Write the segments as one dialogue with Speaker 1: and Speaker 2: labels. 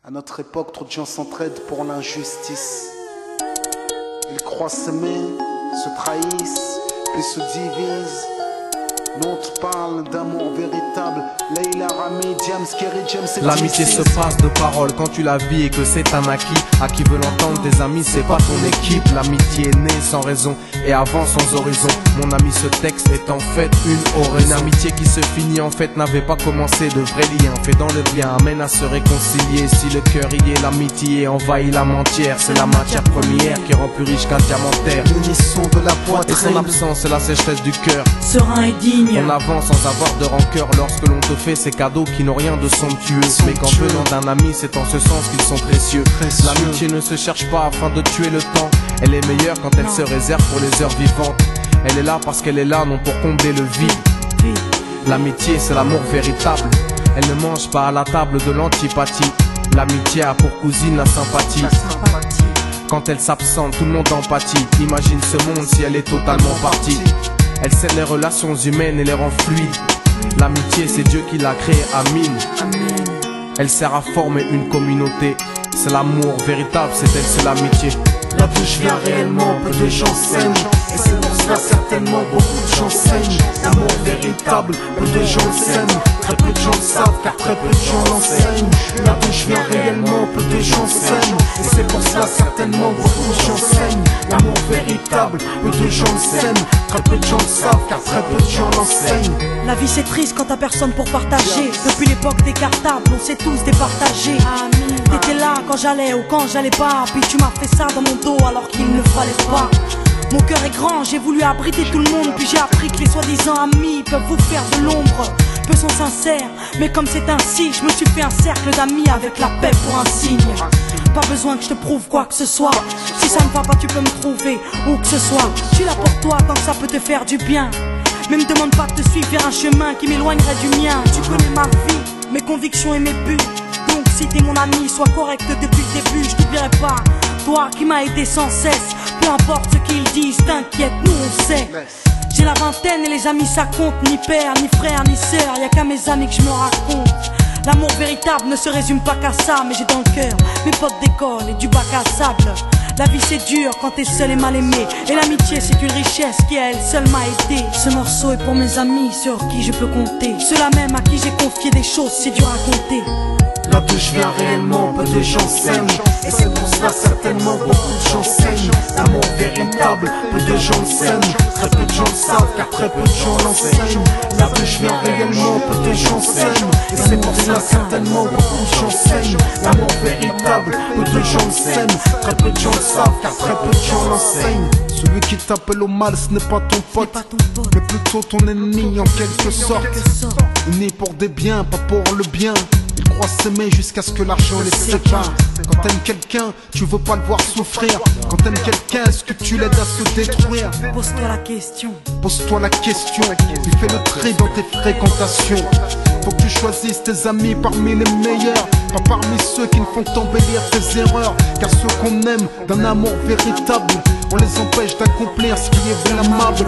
Speaker 1: À notre époque, trop de gens s'entraident pour l'injustice. Ils croient s'aimer, se trahissent, puis se divisent. Nous on te parle d'amour véritable. Leila, Rami, Diams, Kerry, James et
Speaker 2: l'amitié se passe de paroles quand tu la vis et que c'est un acquis. À qui veut l'entendre, tes amis, c'est pas ton équipe. L'amitié est née sans raison et avant sans horizon. Mon ami, ce texte est en fait une oraison. Une amitié qui se finit en fait n'avait pas commencé. De vrais liens faits dans le bien amène à se réconcilier. Si le cœur y est, l'amitié envahit la mentière. C'est la matière première qui rend plus riche qu'un diamantaire.
Speaker 1: L'unisson de la
Speaker 2: Et son
Speaker 1: poitrine.
Speaker 2: absence, c'est la sécheresse du cœur.
Speaker 3: Serein et digne.
Speaker 2: On avance sans avoir de rancœur lorsque l'on te fait ces cadeaux qui n'ont rien de somptueux. Mais qu'en venant d'un ami, c'est en ce sens qu'ils sont précieux. L'amitié ne se cherche pas afin de tuer le temps. Elle est meilleure quand elle se réserve pour les heures vivantes. Elle est là parce qu'elle est là, non pour combler le vide. L'amitié, c'est l'amour véritable. Elle ne mange pas à la table de l'antipathie. L'amitié a pour cousine la sympathie. Quand elle s'absente, tout le monde empathie. Imagine ce monde si elle est totalement partie. Elle scelle les relations humaines et les rend fluides. L'amitié, c'est Dieu qui l'a créée, Amin. Elle sert à former une communauté. C'est l'amour véritable, c'est elle, c'est l'amitié.
Speaker 1: Là d'où je viens réellement, peu de gens s'aiment. Et c'est pour cela certainement beaucoup de gens saignent. L'amour véritable, peu de gens s'aiment. Très peu de gens le savent car très peu de gens l'enseignent. Là d'où je viens réellement, peu de gens s'aiment. Et c'est pour cela certainement beaucoup de gens saignent. L'amour véritable, peu de gens le s'aiment. Très peu de gens le savent car très peu de gens l'enseignent.
Speaker 3: La vie c'est triste quand t'as personne pour partager. Depuis l'époque des cartables, on s'est tous départagés. T'étais là quand j'allais ou quand j'allais pas. Puis tu m'as fait ça dans mon dos alors qu'il ne fallait pas. Mon cœur est grand, j'ai voulu abriter tout le monde. Puis j'ai appris que les soi-disant amis peuvent vous faire de l'ombre. Peu sont sincères, mais comme c'est ainsi, je me suis fait un cercle d'amis avec la paix pour un signe. Pas besoin que je te prouve quoi que ce soit. Si ça ne va pas, tu peux me trouver où que ce soit. Je suis là pour toi tant que ça peut te faire du bien. Mais me demande pas de te suivre vers un chemin qui m'éloignerait du mien. Tu connais ma vie, mes convictions et mes buts. Donc si t'es mon ami, sois correct depuis le début. Je t'oublierai pas, toi qui m'as aidé sans cesse. Peu importe ce qu'ils disent, t'inquiète, nous on sait. J'ai la vingtaine et les amis ça compte. Ni père, ni frère, ni sœur, y'a qu'à mes amis que je me raconte. L'amour véritable ne se résume pas qu'à ça. Mais j'ai dans le cœur mes potes d'école et du bac à sable. La vie c'est dur quand t'es seul et mal aimé. Et l'amitié c'est une richesse qui à elle seule m'a aidé. Ce morceau est pour mes amis sur qui je peux compter. Ceux-là même à qui j'ai confié des choses c'est dur à compter.
Speaker 1: Là d'où je viens réellement, peu de gens s'aiment. Et c'est pour cela certainement beaucoup de gens saignent. L'amour véritable, peu de gens s'aiment. Très peu de gens le savent car très peu de gens l'enseignent. Là d'où je viens réellement, peu de gens s'aiment. Et c'est pour cela certainement beaucoup de gens saignent. L'amour véritable, peu de gens le s'aiment. Très peu de gens le savent car très peu de gens l'enseignent. Celui qui t'appelle au mal ce n'est pas ton pote, mais plutôt ton ennemi en quelque sorte. Unis pour des biens, pas pour le bien. Ils croient s'aimer jusqu'à ce que l'argent les sépare. Quand t'aimes quelqu'un, tu veux pas le voir souffrir. Quand t'aimes quelqu'un, est-ce que tu l'aides à se détruire?
Speaker 3: Pose-toi la question.
Speaker 1: Pose-toi la question, puis fais le tri dans tes fréquentations. Faut que tu choisisses tes amis parmi les meilleurs, pas parmi ceux qui ne font qu'embellir tes erreurs. Car ceux qu'on aime d'un amour véritable, on les empêche d'accomplir ce qui est blâmable.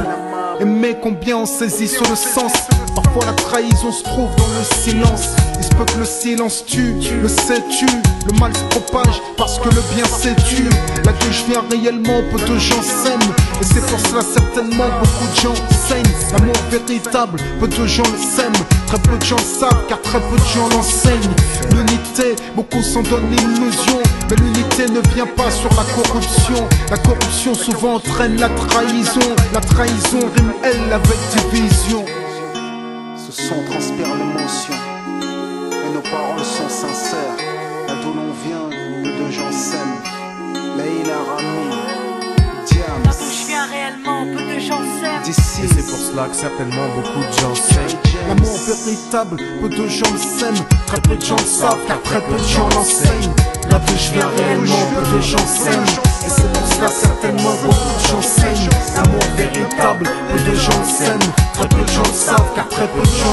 Speaker 1: Aimer combien on saisit sur le sens. Parfois la trahison se trouve dans le silence. Il se peut que le silence tue, le sais-tu. Le mal se propage parce que le bien s'étue. Là que je viens réellement, peu de gens s'aiment. Et c'est pour cela certainement beaucoup de gens saignent. L'amour véritable, peu de gens le s'aiment. Très peu de gens le savent car très peu de gens l'enseignent. L'unité, beaucoup s'en donnent l'illusion. Mais l'unité ne vient pas sur la corruption. La corruption souvent entraîne la trahison. La trahison rime elle avec division. Ce son transpire l'émotion et nos paroles sont sincères. Là d'où l'on vient, peu de gens s'aiment. Leila, Rami, Diams.
Speaker 3: Là d'où je viens réellement, peu de gens s'aiment.
Speaker 1: D'ici,
Speaker 2: Et c'est pour cela que certainement beaucoup de gens saignent.
Speaker 1: l'amour véritable, peu de gens le s'aiment. Très peu de gens le savent car très peu de gens l'enseignent. Là d'où je viens réellement, peu de gens s'aiment. Et c'est pour cela certainement beaucoup de gens saignent. L'amour véritable, peu de gens le s'aiment. Très peu de gens le savent car très peu de gens